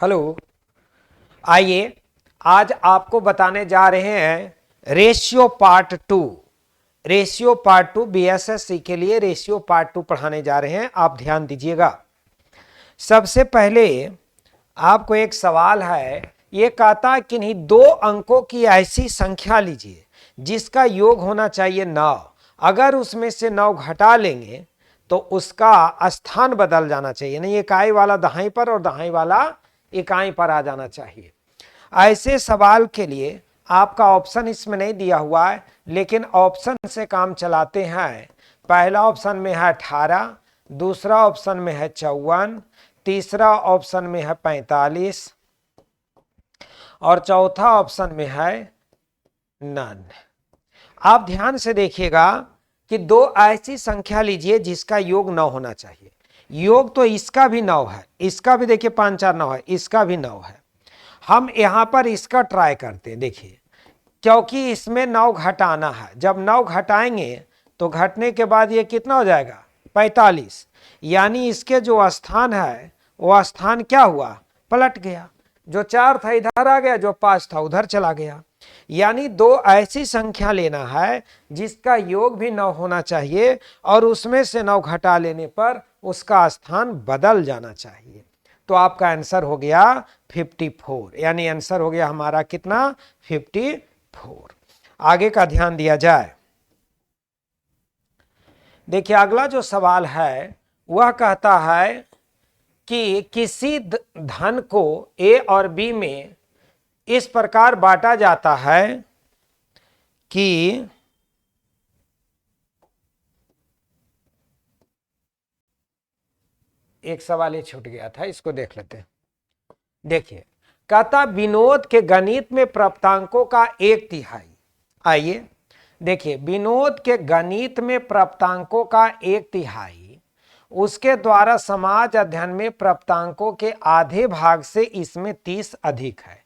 Hello. आइए आज आपको बताने जा रहे हैं ratio part two. Ratio part two BSSC के लिए रेशियो पार्ट टू पढ़ाने जा रहे हैं, आप ध्यान दीजिएगा। सबसे पहले आपको एक सवाल है, ये कहता है किन्हीं दो अंकों की ऐसी संख्या लीजिए जिसका योग होना चाहिए 9। अगर उसमें से 9 घटा लेंगे तो उसका स्थान बदल जाना चाहिए, नहीं इकाई वाला दहाई पर और दहाई वाला इकाई पर आ जाना चाहिए। ऐसे सवाल के लिए आपका ऑप्शन इसमें नहीं दिया हुआ है, लेकिन ऑप्शन से काम चलाते हैं। पहला ऑप्शन में है 18, दूसरा ऑप्शन में है 54, तीसरा ऑप्शन में है 45 और चौथा ऑप्शन में है नन। आप ध्यान से देखिएगा कि दो ऐसी संख्या लीजिए जिसका योग 9 होना चाहिए। योग तो इसका भी 9 है, इसका भी देखिए 5 4 9 है, इसका भी 9 है। हम यहां पर इसका ट्राई करते हैं, देखिए क्योंकि इसमें 9 घटाना है। जब 9 घटाएंगे तो घटने के बाद ये कितना हो जाएगा 45, यानी इसके जो स्थान है वो स्थान क्या हुआ, पलट गया। जो 4 था इधर आ गया, जो 5 था उधर चला गया। यानी दो ऐसी संख्या लेना है जिसका योग भी 9 होना चाहिए और उसमें से 9 घटा लेने पर उसका स्थान बदल जाना चाहिए। तो आपका आंसर हो गया 54, यानी आंसर हो गया हमारा कितना 54। आगे का ध्यान दिया जाए। देखिए अगला जो सवाल है वह कहता है कि किसी धन को ए और बी में इस प्रकार बांटा जाता है कि एक सवाल ये छूट गया था, इसको देख लेते हैं। देखिए कहता विनोद के गणित में प्राप्तांकों का 1/3। आइए देखिए, विनोद के गणित में प्राप्तांकों का 1/3 उसके द्वारा समाज अध्ययन में प्राप्तांकों के आधे भाग से इसमें 30 अधिक है।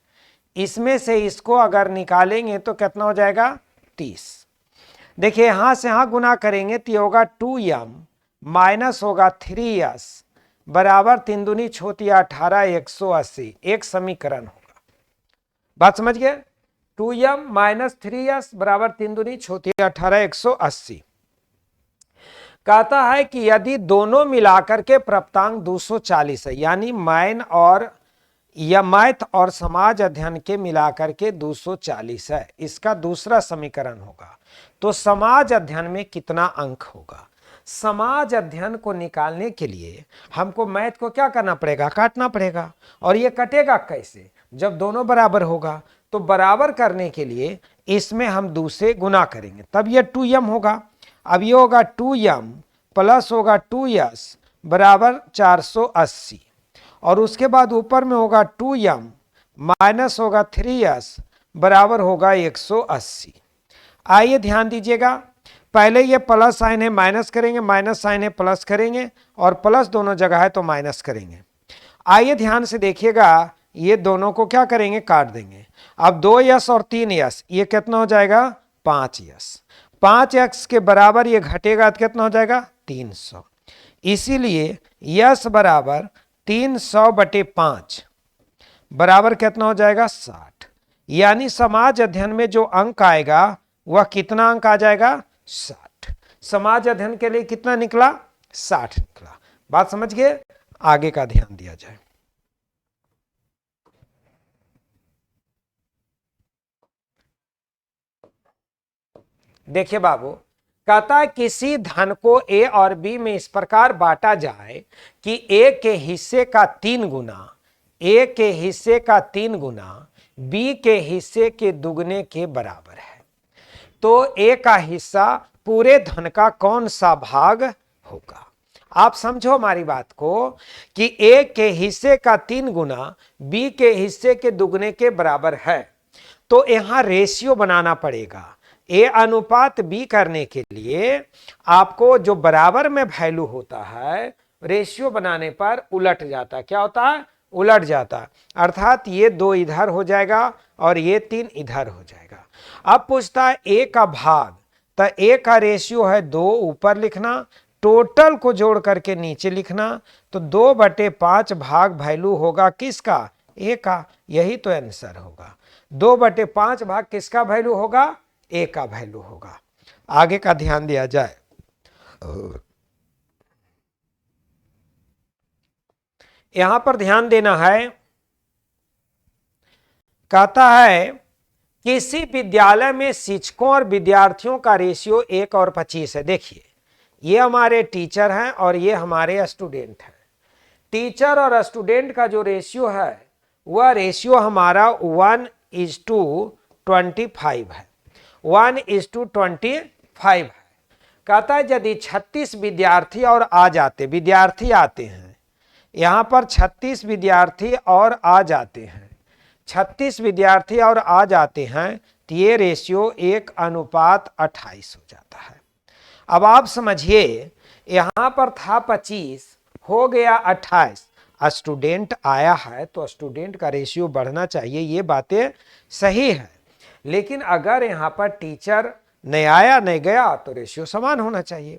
इसमें से इसको अगर निकालेंगे तो कितना हो जाएगा 30। देखिए यहां से यहां गुना करेंगे तो होगा 2m माइनस होगा 3s बराबर 3 दूनी 18 180। एक समीकरण होगा, बात समझ गए। 2m माइनस 3s बराबर 3 दूनी 18 180। कहता है कि यदि दोनों मिलाकर के प्राप्तांक 240 है, यानी मैथ और समाज अध्ययन के मिलाकर के 240 है, इसका दूसरा समीकरण होगा। तो समाज अध्ययन में कितना अंक होगा। समाज अध्ययन को निकालने के लिए हमको मैथ को क्या करना पड़ेगा, काटना पड़ेगा। और ये कटेगा कैसे, जब दोनों बराबर होगा। तो बराबर करने के लिए इसमें हम 2 से गुना करेंगे, तब ये 2m होगा। अब ये होगा 2m प्लस होगा 2s बराबर 480 और उसके बाद ऊपर में होगा 2m माइनस होगा 3s बराबर होगा 180। आइए ध्यान दीजिएगा, पहले ये प्लस साइन है माइनस करेंगे, माइनस साइन है प्लस करेंगे और प्लस दोनों जगह है तो माइनस करेंगे। आइए ध्यान से देखिएगा, ये दोनों को क्या करेंगे, काट देंगे। अब 2s और 3s, ये कितना हो जाएगा 5s। 5x के बराबर ये घटेगा तो कितना हो जाएगा 300। इसीलिए यस बराबर 300/5 बराबर कितना हो जाएगा 60। यानी समाज अध्ययन में जो अंक आएगा वह कितना अंक आ जाएगा 60। समाज अध्ययन के लिए कितना निकला 60 निकला। बात समझ गए। आगे का ध्यान दिया जाए। देखिए बाबू, कहता है किसी धन को ए और बी में इस प्रकार बांटा जाए कि ए के हिस्से का 3 गुना, ए के हिस्से का 3 गुना बी के हिस्से के दुगने के बराबर है। तो ए का हिस्सा पूरे धन का कौन सा भाग होगा। आप समझो हमारी बात को कि ए के हिस्से का 3 गुना बी के हिस्से के दुगने के बराबर है। तो यहां रेशियो बनाना पड़ेगा। ए अनुपात बी करने के लिए आपको जो बराबर में वैल्यू होता है रेशियो बनाने पर उलट जाता है। क्या होता है, उलट जाता, अर्थात ये 2 इधर हो जाएगा और ये 3 इधर हो जाएगा। अब पूछता है ए का भाग, तो ए का रेशियो है 2 ऊपर लिखना, टोटल को जोड़ करके नीचे लिखना। तो 2/5 भाग वैल्यू होगा किसका, ए का, यही तो आंसर होगा। 2/5 भाग किसका वैल्यू होगा? ए का वैल्यू होगा। आगे का ध्यान दिया जाए। यहां पर ध्यान देना है, कहता है किसी विद्यालय में शिक्षकों और विद्यार्थियों का रेशियो 1:25 है। देखिए, ये हमारे टीचर हैं और ये हमारे स्टूडेंट हैं। टीचर और स्टूडेंट का जो रेशियो है वह रेशियो हमारा 1:25 है। 1:25 है। कहता है यदि 36 विद्यार्थी और विद्यार्थी आते हैं, यहां पर 36 विद्यार्थी और आ जाते हैं, 36 विद्यार्थी और आ जाते हैं, तो ये रेशियो 1:28 हो जाता है। अब आप समझिए, यहां पर था 25, हो गया 28, स्टूडेंट आया है तो स्टूडेंट का रेशियो बढ़ना चाहिए, ये बातें सही है। लेकिन अगर यहां पर टीचर नहीं आया नहीं गया तो रेशियो समान होना चाहिए।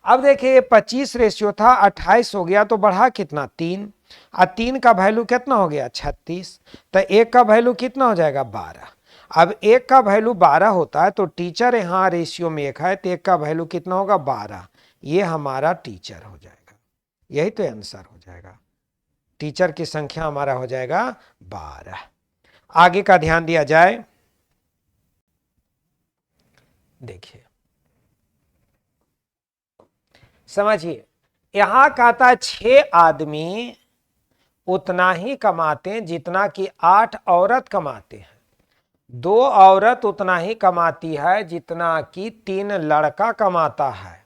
अब देखिए 25 रेशियो था, 28 हो गया तो बढ़ा कितना? 3। और 3 का वैल्यू कितना हो गया? 36। तो 1 का वैल्यू कितना हो जाएगा? 12। अब 1 का वैल्यू 12 होता है तो टीचर यहाँ रेशियो में 1 है तो 1 का वैल्यू कितना होगा? 12। ये हमारा टीचर हो जाएगा, यही तो आंसर हो जाएगा। टीचर की संख्या हमारा हो जाएगा 12। आगे का ध्यान दिया जाए। देखिए समझिए, यहां कहता है 6 आदमी उतना ही कमाते हैं जितना कि 8 औरत कमाते हैं। 2 औरत उतना ही कमाती है जितना कि 3 लड़का कमाता है,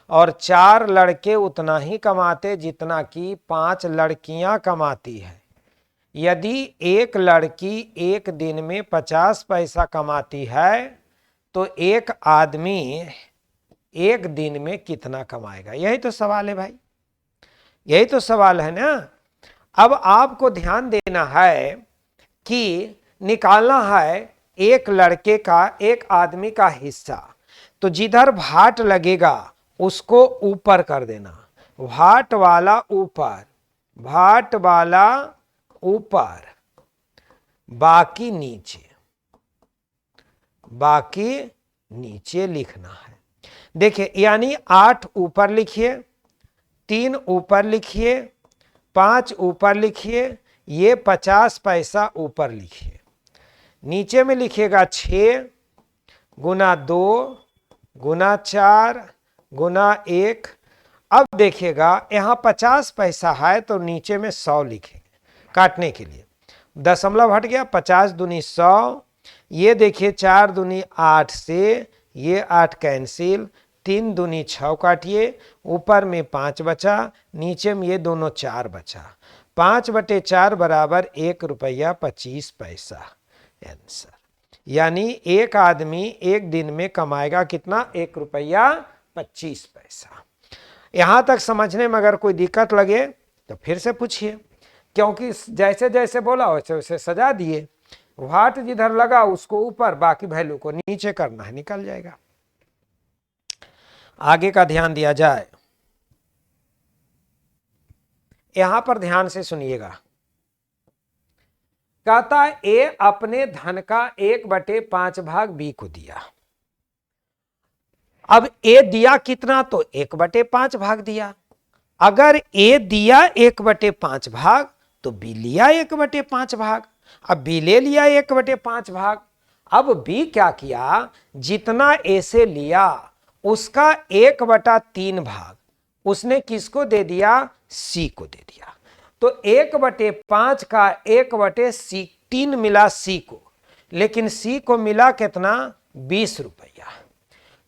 और 4 लड़के उतना ही कमाते जितना कि 5 लड़कियां कमाती है। यदि एक लड़की एक दिन में 50 पैसा कमाती है तो एक आदमी एक दिन में कितना कमाएगा? यही तो सवाल है भाई, यही तो सवाल है ना। अब आपको ध्यान देना है कि निकालना है एक लड़के का, एक आदमी का हिस्सा। तो जिधर भाट लगेगा उसको ऊपर कर देना, भाट वाला ऊपर, भाट वाला ऊपर, बाकी नीचे, बाकी नीचे लिखना है। देखिए, यानी 8 ऊपर लिखिए, 3 ऊपर लिखिए, 5 ऊपर लिखिए, ये 50 पैसा ऊपर लिखिए। नीचे में लिखिएगा 6 गुना 2 गुना 4 गुना 1। अब देखिएगा यहाँ 50 पैसा है तो नीचे में 100 लिखेंगे काटने के लिए। दशमलव हट गया, 50 दूनी 100। ये देखिए 4 दूनी 8 से ये 8 कैंसिल, 3 दूनी 6 काटिए, ऊपर में 5 बचा, नीचे में ये दोनों 4 बचा। 5/4 बराबर 1 रुपया 25 पैसा आंसर। यानी एक आदमी एक दिन में कमाएगा कितना? 1 रुपया 25 पैसा। यहां तक समझने में अगर कोई दिक्कत लगे तो फिर से पूछिए, क्योंकि जैसे जैसे बोला वैसे वैसे सजा दिए। वाट जिधर लगा उसको ऊपर, बाकी वैल्यू को नीचे करना है, निकल जाएगा। आगे का ध्यान दिया जाए। यहां पर ध्यान से सुनिएगा, कहता है ए अपने धन का 1/5 भाग बी को दिया। अब ए दिया कितना? तो 1/5 भाग दिया। अगर ए दिया 1/5 भाग तो बी लिया 1/5 भाग। अब बी ले लिया 1/5 भाग। अब बी क्या किया? जितना ए से लिया उसका 1/3 भाग उसने किसको दे दिया? सी को दे दिया। तो 1/5 का 1/3 मिला सी को, लेकिन सी को मिला कितना? 20 रुपया।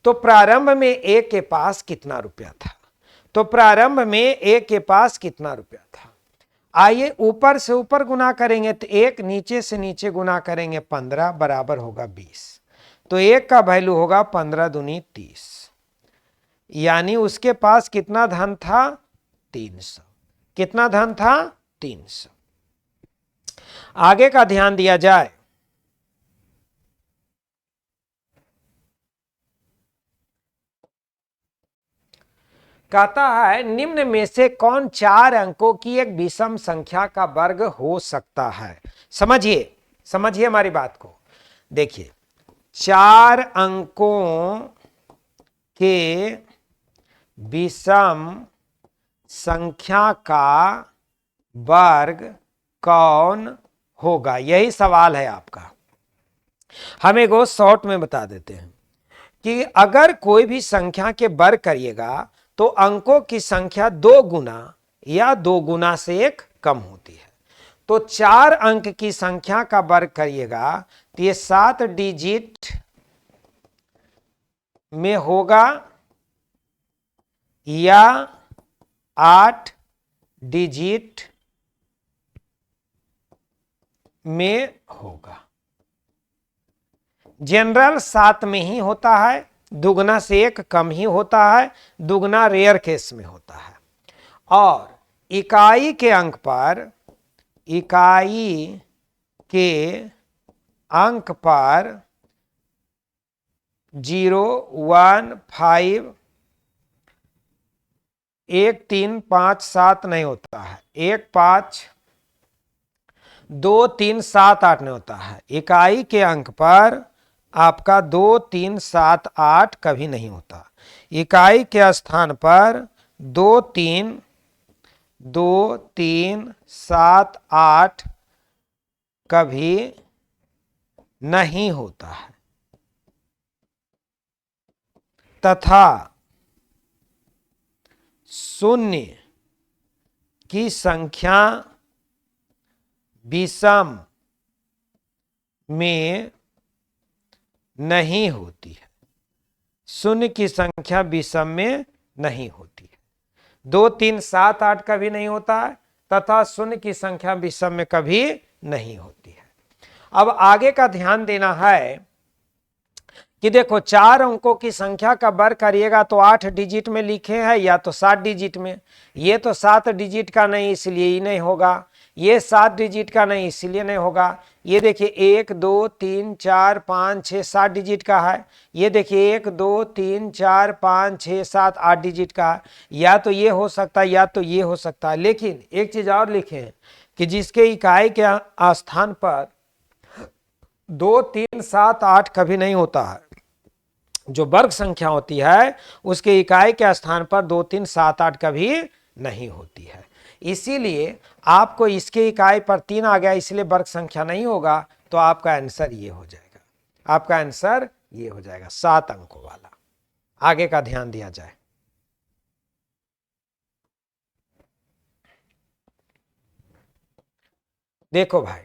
तो प्रारंभ में ए के पास कितना रुपया था? तो प्रारंभ में ए के पास कितना रुपया था? आइए ऊपर से ऊपर गुना करेंगे तो 1, नीचे से नीचे गुना करेंगे 15 बराबर होगा 20। तो 1 का वैल्यू होगा 15 दूनी 30। यानी उसके पास कितना धन था? 300। कितना धन था? 300। आगे का ध्यान दिया जाए। कहता है निम्न में से कौन 4 अंकों की एक विषम संख्या का वर्ग हो सकता है। समझिए समझिए हमारी बात को। देखिए 4 अंकों के विषम संख्या का वर्ग कौन होगा, यही सवाल है आपका। हम एक और शॉर्ट में बता देते हैं कि अगर कोई भी संख्या के वर्ग करिएगा तो अंकों की संख्या 2 गुना या 2 गुना से 1 कम होती है। तो 4 अंक की संख्या का वर्ग करिएगा तो ये 7 डिजिट में होगा या 8 डिजिट में होगा। जनरल 7 में ही होता है, दुगना से 1 कम ही होता है, दुगना रेयर केस में होता है। और इकाई के अंक पर 0, 1, 5, 1, 3, 5, 7 नहीं होता है, 1, 5, 2, 3, 7, 8 नहीं होता है। इकाई के अंक पर आपका 2, 3, 7, 8 कभी नहीं होता। इकाई के स्थान पर 2, 3, 7, 8 कभी नहीं होता है। तथा 0 की संख्या विषम में नहीं होती है। 0 की संख्या विषम में नहीं होती है। 2, 3, 7, 8 कभी नहीं होता है तथा 0 की संख्या विषम में कभी नहीं होती है। अब आगे का ध्यान देना है कि देखो 4 अंकों की संख्या का वर्ग करिएगा तो 8 डिजिट में लिखे हैं या तो 7 डिजिट में। ये तो 7 डिजिट का नहीं इसलिए ही नहीं होगा, ये 7 डिजिट का नहीं इसलिए नहीं होगा। ये देखिए 1, 2, 3, 4, 5, 6, 7 डिजिट का है। ये देखिए 1, 2, 3, 4, 5, 6, 7, 8 डिजिट का है। या तो ये हो सकता है या तो ये हो सकता है। लेकिन एक चीज और लिखें कि जिसके इकाई के स्थान पर 2, 3, 7, 8 कभी नहीं होता है, जो वर्ग संख्या होती है उसके इकाई के स्थान पर 2, 3, 7, 8 कभी नहीं होती है। इसीलिए आपको इसके इकाई पर 3 आ गया इसलिए वर्ग संख्या नहीं होगा, तो आपका आंसर ये हो जाएगा। आपका आंसर ये हो जाएगा 7 अंकों वाला। आगे का ध्यान दिया जाए। देखो भाई,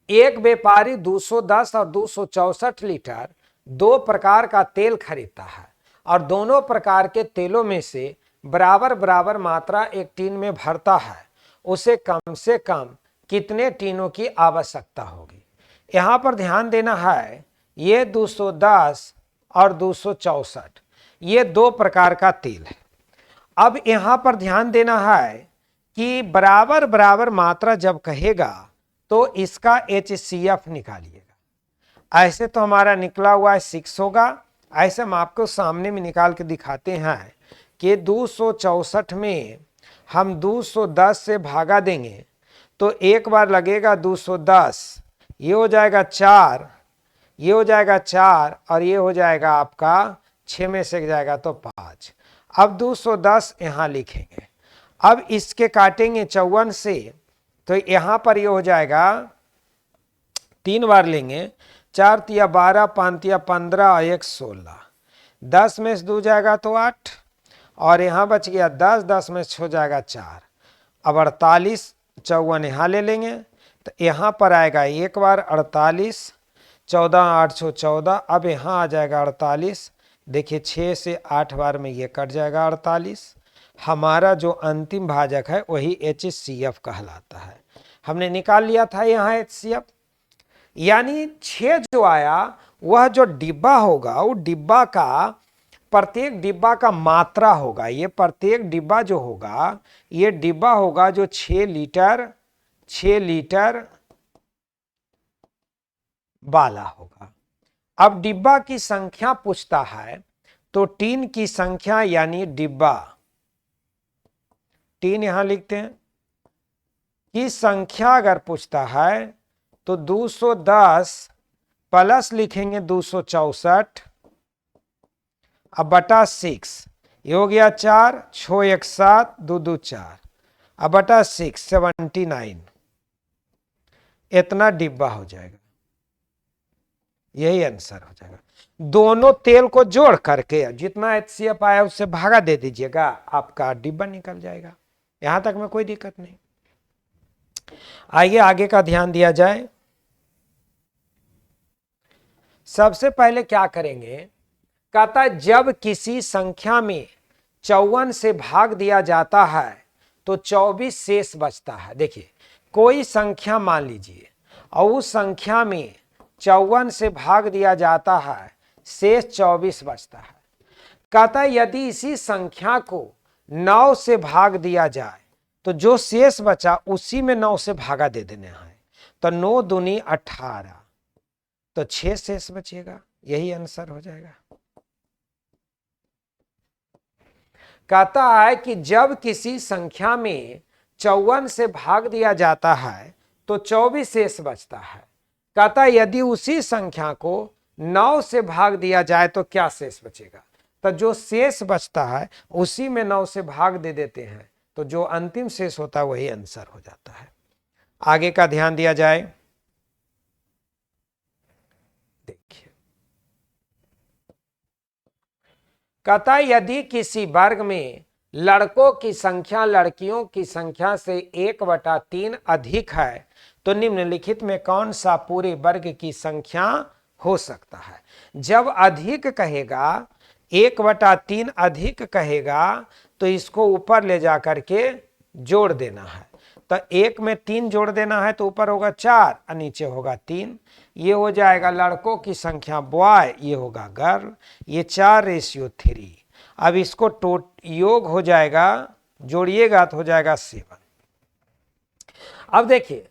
एक व्यापारी 210 और 264 लीटर 2 प्रकार का तेल खरीदता है और दोनों प्रकार के तेलों में से बराबर बराबर मात्रा एक टीन में भरता है। उसे कम से कम कितने टीनों की आवश्यकता होगी। यहां पर ध्यान देना है, ये 210 और 264 ये 2 प्रकार का तेल है। अब यहां पर ध्यान देना है कि बराबर बराबर मात्रा जब कहेगा तो इसका HCF निकालिएगा। ऐसे तो हमारा निकला हुआ है 6 होगा। ऐसे हम आपको सामने में निकाल के दिखाते हैं कि 264 में हम 210 से भागा देंगे तो एक बार लगेगा 210, ये हो जाएगा 4, ये हो जाएगा 4 और ये हो जाएगा आपका 6 में से जाएगा तो 5। अब 210 यहाँ लिखेंगे। अब इसके काटेंगे 54 से तो यहाँ पर ये हो जाएगा 3 बार लेंगे, 4 तिया 12, 5 तिया 15 और 1 16, 10 में से 2 जाएगा तो 8 और यहाँ बच गया 10, 10 में से हो जाएगा 4। अब 48 54 यहाँ ले लेंगे तो यहाँ पर आएगा एक बार 48, 14 8 14। अब यहाँ आ जाएगा 48। देखिए 6 से 8 बार में ये कट जाएगा 48। हमारा जो अंतिम भाजक है वही HCF कहलाता है। हमने निकाल लिया था यहाँ HCF, यानी 6 जो आया वह जो डिब्बा होगा वो डिब्बा का प्रत्येक डिब्बा का मात्रा होगा। ये प्रत्येक डिब्बा जो होगा ये डिब्बा होगा जो 6 लीटर वाला होगा। अब डिब्बा की संख्या पूछता है तो टीन की संख्या यानी डिब्बा 3 यहां लिखते हैं कि संख्या अगर पूछता है तो 210 प्लस लिखेंगे 264 अब बटा 6, ये हो गया 4, 6 1 7, 2 2 4, अब बटा 6 79, इतना डिब्बा हो जाएगा, यही आंसर हो जाएगा। दोनों तेल को जोड़ करके जितना HCF आया उससे भागा दे दीजिएगा, आपका डिब्बा निकल जाएगा। यहां तक में कोई दिक्कत नहीं। आइए आगे का ध्यान दिया जाए। सबसे पहले क्या करेंगे, कहता है जब किसी संख्या में 54 से भाग दिया जाता है तो 24 शेष बचता है। देखिए कोई संख्या मान लीजिए और उस संख्या में 54 से भाग दिया जाता है, शेष 24 बचता है। कहता है यदि इसी संख्या को 9 से भाग दिया जाए तो जो शेष बचा उसी में 9 से भागा दे देना है, तो 9 दूनी 18, तो 6 शेष बचेगा, यही आंसर हो जाएगा। कहता है कि जब किसी संख्या में 54 से भाग दिया जाता है तो 24 शेष बचता है। कहता है यदि उसी संख्या को 9 से भाग दिया जाए तो क्या शेष बचेगा, तो जो शेष बचता है उसी में 9 से भाग दे देते हैं, तो जो अंतिम शेष होता है वही आंसर हो जाता है। आगे का ध्यान दिया जाए। देखिए कहता है यदि किसी वर्ग में लड़कों की संख्या लड़कियों की संख्या से 1/3 अधिक है तो निम्नलिखित में कौन सा पूरे वर्ग की संख्या हो सकता है। जब अधिक कहेगा, 1/3 अधिक कहेगा तो इसको ऊपर ले जा करके जोड़ देना है, तो 1 में 3 जोड़ देना है तो ऊपर होगा 4 और नीचे होगा 3, ये हो जाएगा लड़कों की संख्या बॉय, ये होगा गर्ल, ये 4:3। अब इसको योग हो जाएगा, जोड़िएगा तो हो जाएगा 7। अब देखिए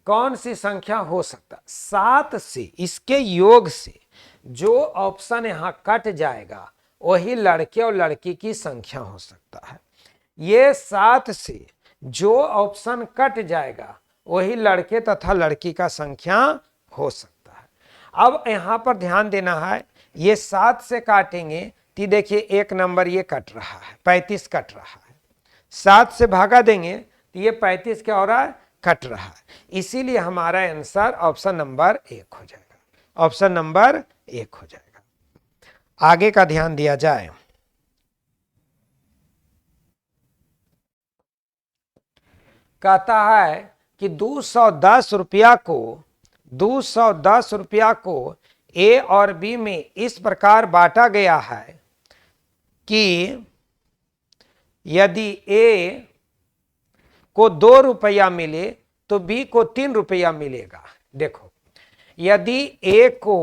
कौन सी संख्या हो सकता, 7 से इसके योग से जो ऑप्शन यहां कट जाएगा वही लड़के और लड़की की संख्या हो सकता है। ये 7 से जो ऑप्शन कट जाएगा वही लड़के तथा लड़की का संख्या हो सकता है। अब यहां पर ध्यान देना है, ये 7 से काटेंगे तो देखिए 1 नंबर ये कट रहा है, 35 कट रहा है। 7 से भागा देंगे तो ये 35 क्या हो रहा है, कट रहा है। इसीलिए हमारा आंसर ऑप्शन नंबर 1 हो जाएगा, ऑप्शन नंबर 1 हो जाएगा। आगे का ध्यान दिया जाए। कहता है कि 210 रुपया को ए और बी में इस प्रकार बांटा गया है कि यदि ए को 2 रुपया मिले तो बी को 3 रुपया मिलेगा। देखो यदि ए को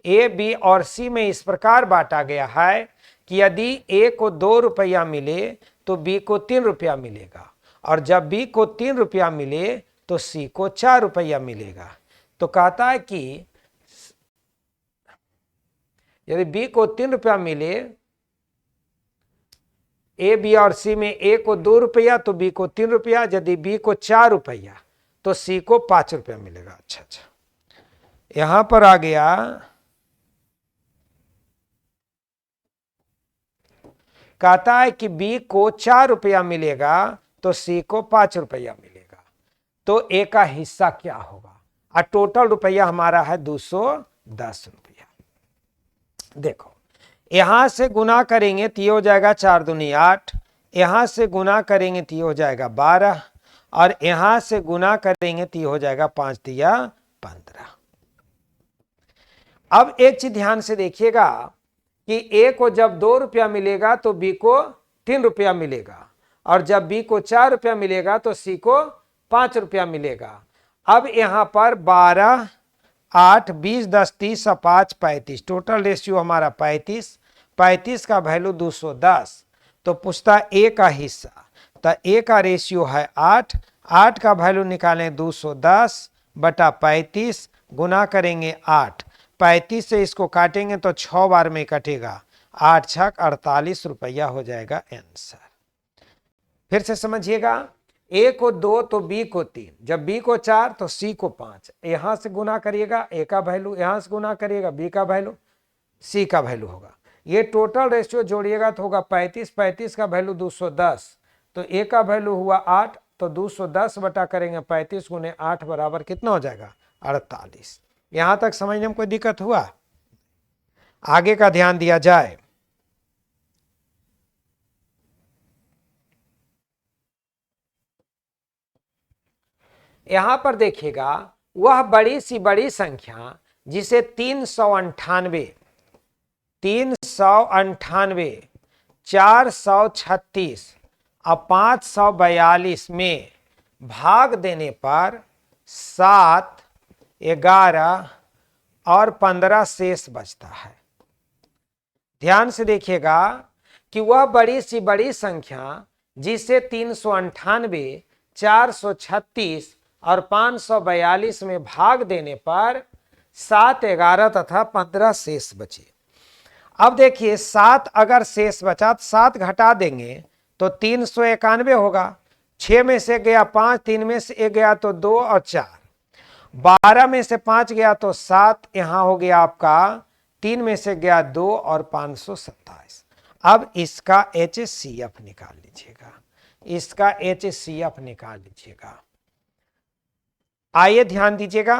ए बी और सी में इस प्रकार बांटा गया है कि यदि ए को 2 रुपया मिले तो बी को 3 रुपया मिलेगा, और जब बी को 3 रुपया मिले तो सी को 4 रुपया मिलेगा। तो कहता है कि यदि बी को 3 रुपया मिले, ए बी और सी में ए को 2 रुपया तो बी को 3 रुपया, यदि बी को 4 रुपया तो सी को 5 रुपया मिलेगा। अच्छा, यहां पर आ गया कहता है कि बी को 4 रुपया मिलेगा तो सी को 5 रुपया मिलेगा, तो ए का हिस्सा क्या होगा, और टोटल रुपया हमारा है 210 रुपया। देखो यहां से गुना करेंगे तो ये हो जाएगा 4 दूनी 8, यहां से गुना करेंगे तो ये हो जाएगा 12, और यहां से गुना करेंगे तो ये हो जाएगा 5 दिया 15। अब एक चीज ध्यान से देखिएगा कि ए को जब 2 रुपया मिलेगा तो बी को 3 रुपया मिलेगा, और जब बी को 4 रुपया मिलेगा तो सी को 5 रुपया मिलेगा। अब यहां पर 12, 8, 20, 10, 30 और 5 35, टोटल रेशियो हमारा 35 का वैल्यू 210। तो पूछता ए का हिस्सा, तो ए का रेशियो है 8 का वैल्यू निकालें 210 बटा 35, गुना करेंगे 8, 35 से इसको काटेंगे तो 6 बार में कटेगा, 8 छक 48 रुपया हो जाएगा आंसर। फिर से समझिएगा, ए को 2 तो बी को 3, जब बी को 4 तो सी को 5, यहां से गुना करिएगा ए का वैल्यू, यहां से गुना करिएगा बी का वैल्यू, सी का वैल्यू होगा। ये टोटल रेशियो जोड़िएगा तो होगा 35, 35 का वैल्यू 210, तो ए का वैल्यू हुआ 8, तो 210 बटा करेंगे 35 गुने 8 बराबर कितना हो जाएगा 48। यहां तक समझने में कोई दिक्कत हुआ? आगे का ध्यान दिया जाए। यहां पर देखिएगा, वह बड़ी सी बड़ी संख्या जिसे 398, 436 और 542 में भाग देने पर 7, 11 और 15 शेष बचता है। ध्यान से देखिएगा कि वह बड़ी सी बड़ी संख्या जिसे 398, 436 और 542 में भाग देने पर 7, 11 तथा 15 शेष बचे। अब देखिए 7 अगर शेष बचा तो 7 घटा देंगे तो 391 होगा। 6 में से गया 5, 3 में से 1 गया तो 2 और 4, 12 में से 5 गया तो 7, यहां हो गया आपका 3 में से गया 2 और 527। अब इसका HCF निकाल लीजिएगा, इसका HCF निकाल लीजिएगा। आइए ध्यान दीजिएगा,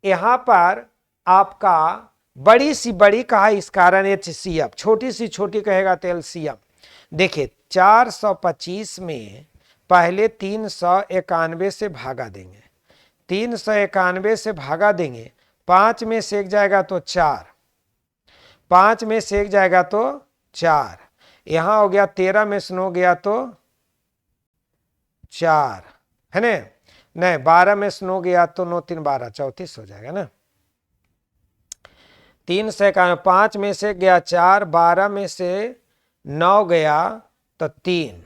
यहां पर आपका बड़ी सी बड़ी कहा इस कारण HCF, छोटी सी छोटी कहेगा तो LCM। देखिए 425 में पहले 391 से भागा देंगे, 391 से भागा देंगे, 5 में से 1 जाएगा तो 4, 5 में से 1 जाएगा तो 4, यहां हो गया 13 में से 9 गया तो 4 है ना, नहीं 12 में से 9 गया तो 9 3 12, 34 हो जाएगा ना। 391, 5 में से गया 4, 12 में से 9 गया तो 3,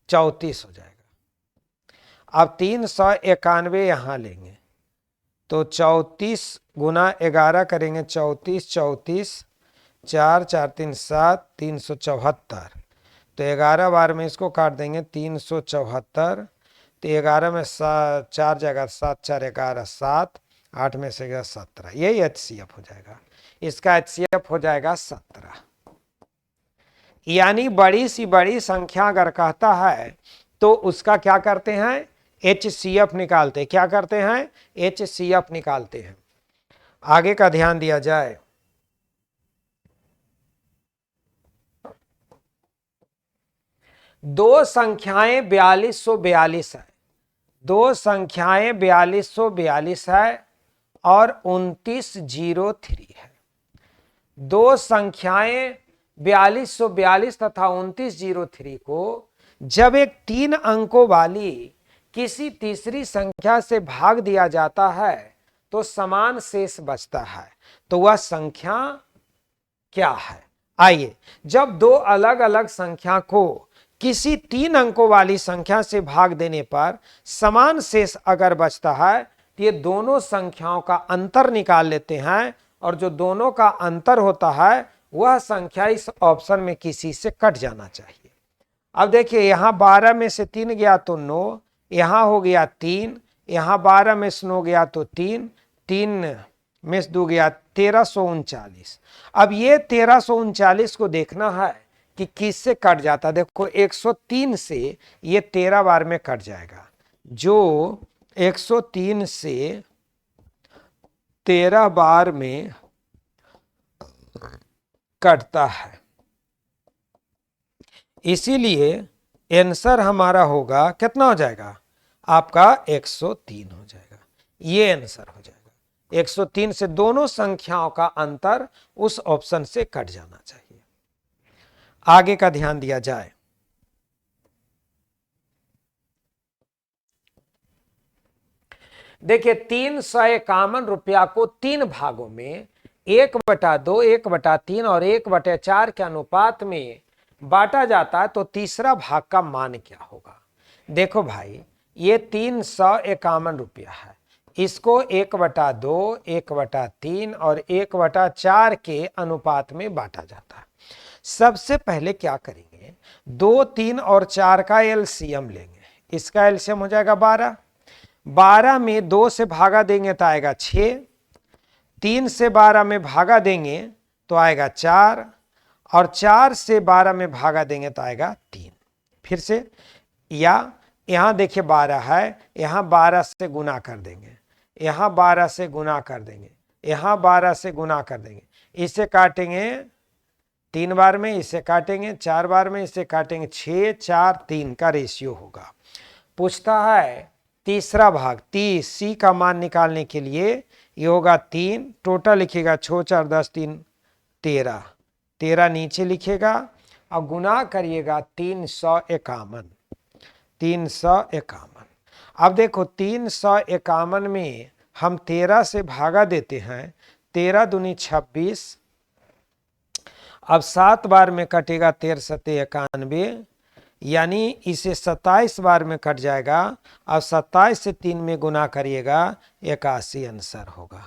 34 हो जाएगा। अब 391 यहां लेंगे तो 34 गुना 11 करेंगे, 34, 34, 4, 4, 3, 7, 374, तो 11 बार में इसको काट देंगे 374, तो 11 में 4 जाएगा 7, 4, 11, 7, 8 में से गया 17, यही HCF हो जाएगा। इसका HCF हो जाएगा 17। यानी बड़ी सी बड़ी संख्या अगर कहता है तो उसका क्या करते हैं, HCF निकालते हैं। क्या करते हैं, HCF निकालते हैं। आगे का ध्यान दिया जाए। दो संख्याएं 4242 है, दो संख्याएं 4242 है और 2903 है। दो संख्याएं 4242 तथा 2903 को जब एक 3 अंकों वाली किसी तीसरी संख्या से भाग दिया जाता है तो समान शेष बचता है, तो वह संख्या क्या है? आइए, जब दो अलग अलग संख्या को किसी 3 अंकों वाली संख्या से भाग देने पर समान शेष अगर बचता है तो ये दोनों संख्याओं का अंतर निकाल लेते हैं, और जो दोनों का अंतर होता है वह संख्या इस ऑप्शन में किसी से कट जाना चाहिए। अब देखिए यहां 12 में से 3 गया तो 9, यहां हो गया 3, यहां 12 में से 9 गया तो 3, 3 में से 2 गया 1339। अब ये 1339 को देखना है कि किससे कट जाता। देखो 103 से ये 13 बार में कट जाएगा, जो 103 से 13 बार में कटता है। इसीलिए आंसर हमारा होगा कितना हो जाएगा आपका 103 हो जाएगा, ये आंसर हो जाएगा। 103 से दोनों संख्याओं का अंतर उस ऑप्शन से कट जाना चाहिए। आगे का ध्यान दिया जाए। देखिए 351 रुपया को 3 भागों में 1/2, 1/3 और 1/4 के अनुपात में बांटा जाता है, तो तीसरा भाग का मान क्या होगा? देखो भाई, ये 351 रुपया है, इसको 1/2, 1/3 और 1/4 के अनुपात में बांटा जाता है। सबसे पहले क्या करेंगे 2, 3 और 4 का एलसीएम लेंगे, इसका एलसीएम हो जाएगा 12। 12 में 2 से भागा देंगे तो आएगा 6, 3 से 12 में भागा देंगे तो आएगा 4, और 4 से 12 में भागा देंगे तो आएगा 3। फिर से, या यहां देखिए 12 है, यहां 12 से गुना कर देंगे, यहां 12 से गुना कर देंगे, यहां 12 से गुना कर देंगे, इसे काटेंगे 3 बार में, इसे काटेंगे 4 बार में, इसे काटेंगे 6, 4, 3 का रेशियो होगा। पूछता है तीसरा भाग, सी का मान निकालने के लिए ये होगा 3, टोटल लिखिएगा 6, 4, 10, 3, 13, 13 नीचे लिखेगा और गुना करिएगा 351, 351। अब देखो 351 में हम 13 से भागा देते हैं, 13 दूनी 26, अब 7 बार में कटेगा 13 सत्ते 91, यानी इसे 27 बार में कट जाएगा। अब 27 से 3 में गुना करिएगा 81 आंसर होगा।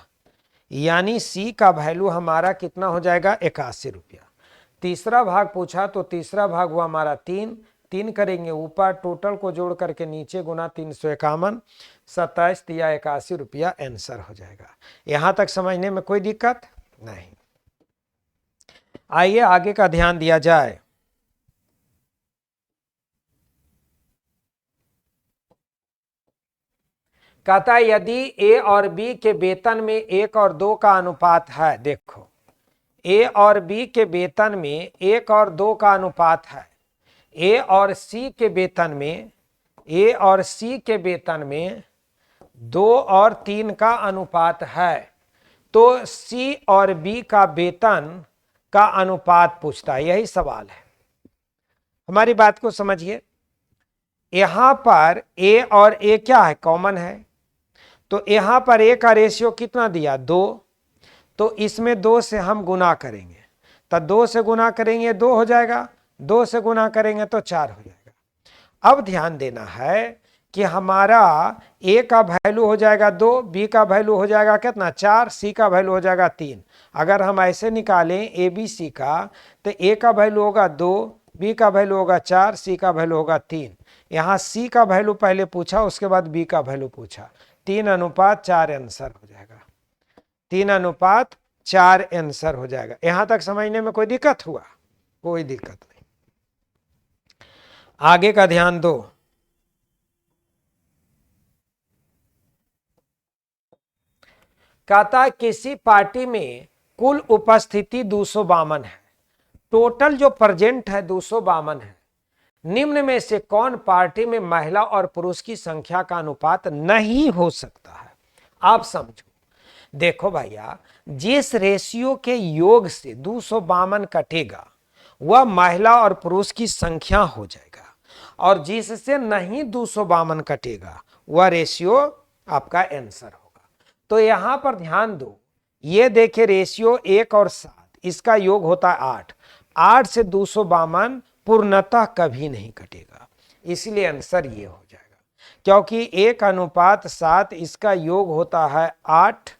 यानी सी का वैल्यू हमारा कितना हो जाएगा 81 रुपया। तीसरा भाग पूछा तो तीसरा भाग हुआ हमारा 3, 3 करेंगे ऊपर, टोटल को जोड़ करके नीचे गुना 351, 27 दिया 81 रुपया आंसर हो जाएगा। यहां तक समझने में कोई दिक्कत नहीं। आइए आगे का ध्यान दिया जाए। कहता है यदि ए और बी के वेतन में 1 और 2 का अनुपात है, देखो ए और बी के वेतन में 1 और 2 का अनुपात है, ए और सी के वेतन में, ए और सी के वेतन में 2 और 3 का अनुपात है, तो सी और बी का वेतन का अनुपात पूछता है। यही सवाल है, हमारी बात को समझिए। यहां पर ए और ए क्या है, कॉमन है, तो यहां पर ए का रेशियो कितना दिया 2, तो इसमें 2 से हम गुना करेंगे, तो 2 से गुना करेंगे 2 हो जाएगा, 2 से गुना करेंगे तो 4 हो जाएगा। अब ध्यान देना है कि हमारा ए का वैल्यू हो जाएगा 2, बी का वैल्यू हो जाएगा कितना 4, सी का वैल्यू हो जाएगा 3। अगर हम ऐसे निकालें ए बी सी का, तो ए का वैल्यू होगा 2, बी का वैल्यू होगा 4, सी का वैल्यू होगा 3। यहाँ सी का वैल्यू पहले पूछा, उसके बाद बी का वैल्यू पूछा, 3:4 आंसर हो जाएगा, 3:4 आंसर हो जाएगा। यहां तक समझने में कोई दिक्कत हुआ? कोई दिक्कत नहीं। आगे का ध्यान दो। कहता किसी पार्टी में कुल उपस्थिति 252 है, टोटल जो प्रेजेंट है 252 है, निम्न में से कौन पार्टी में महिला और पुरुष की संख्या का अनुपात नहीं हो सकता है? आप समझो, देखो भैया, जिस रेशियो के योग से 252 कटेगा वह महिला और पुरुष की संख्या हो जाएगा, और जिससे नहीं 252 कटेगा वह रेशियो आपका आंसर होगा। तो यहां पर ध्यान दो, ये देखिए रेशियो 1 और 7, इसका योग होता है 8, 8 से 252 पूर्णतः कभी नहीं कटेगा, इसलिए आंसर ये हो जाएगा। क्योंकि 1:7 इसका योग होता है 8।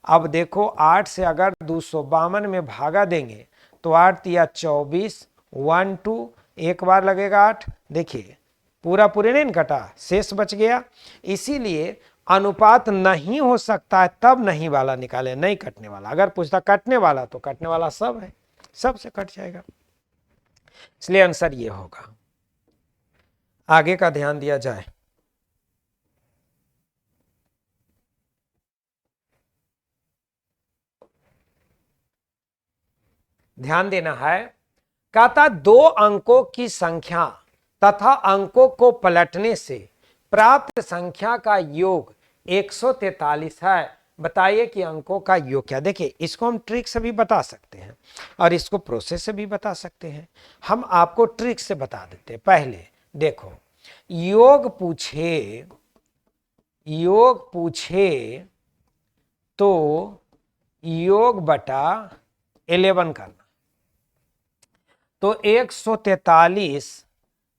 अब देखो 8 से अगर 252 में भागा देंगे तो 8 या 24, 1 2, एक बार लगेगा 8, देखिए पूरा पूरे नहीं कटा, शेष बच गया। इसीलिए अनुपात नहीं हो सकता है, तब नहीं वाला निकाले, नहीं कटने वाला। अगर पूछता कटने वाला तो कटने वाला सब है, सब से कट जाएगा, इसलिए आंसर ये होगा। आगे का ध्यान दिया जाए। ध्यान देना है, कहता 2 अंकों की संख्या तथा अंकों को पलटने से प्राप्त संख्या का योग 143 है। बताइए कि अंकों का योग क्या। देखिए इसको हम ट्रिक से भी बता सकते हैं और इसको प्रोसेस से भी बता सकते हैं। हम आपको ट्रिक से बता देते हैं। पहले देखो, योग पूछे तो योग बटा 11 करना। तो 143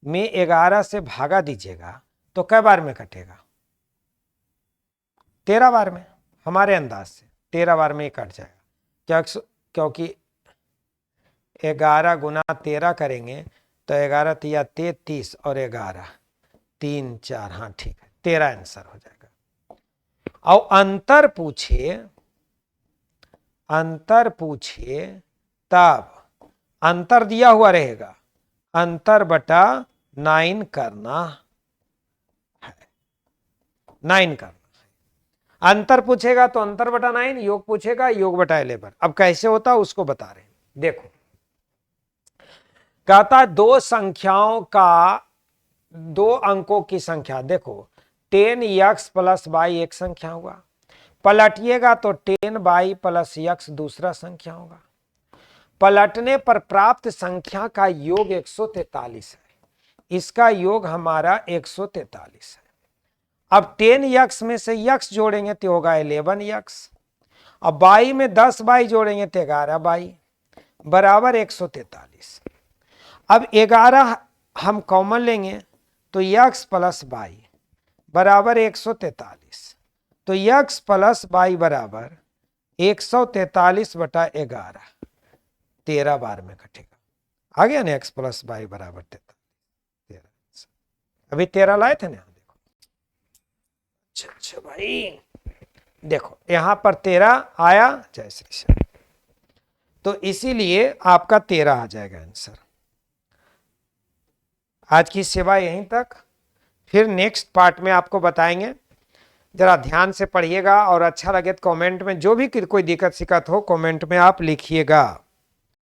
में 11 से भागा दीजिएगा तो कै बार में कटेगा? 13 बार में, हमारे अंदाज से 13 बार में ही कट जाएगा। क्योंकि 11 गुना 13 करेंगे तो 11 तिया 33 और 11 3 4, हाँ ठीक है 13 आंसर हो जाएगा। और अंतर पूछे तब अंतर दिया हुआ रहेगा, अंतर बटा 9 करना है, 9 करना है। अंतर पूछेगा तो अंतर बटा 9, योग पूछेगा योग बटा 11। अब कैसे होता उसको बता रहे हैं, देखो कहता दो संख्याओं का, दो अंकों की संख्या, देखो 10x प्लस y एक संख्या होगा, पलटिएगा तो 10y प्लस x दूसरा संख्या होगा। पलटने पर प्राप्त संख्या का योग 143 है, इसका योग हमारा 143 है। अब 10x में से x जोड़ेंगे तो होगा 11x, अब y में 10y जोड़ेंगे तो 11y बराबर 143। अब 11 हम कॉमन लेंगे तो x प्लस y बराबर 143, तो x प्लस y बराबर 143 बटा 11, 13 बार में कटेगा। आ गया ना, x प्लस y बराबर 13। अभी 13 लाए थे ना, देखो अच्छा भाई, देखो यहां पर 13 आया जैसे, तो इसीलिए आपका 13 आ जाएगा आंसर। आज की सेवा यहीं तक, फिर नेक्स्ट पार्ट में आपको बताएंगे। जरा ध्यान से पढ़िएगा और अच्छा लगे तो कमेंट में, जो भी कोई दिक्कत शिकत हो कमेंट में आप लिखिएगा।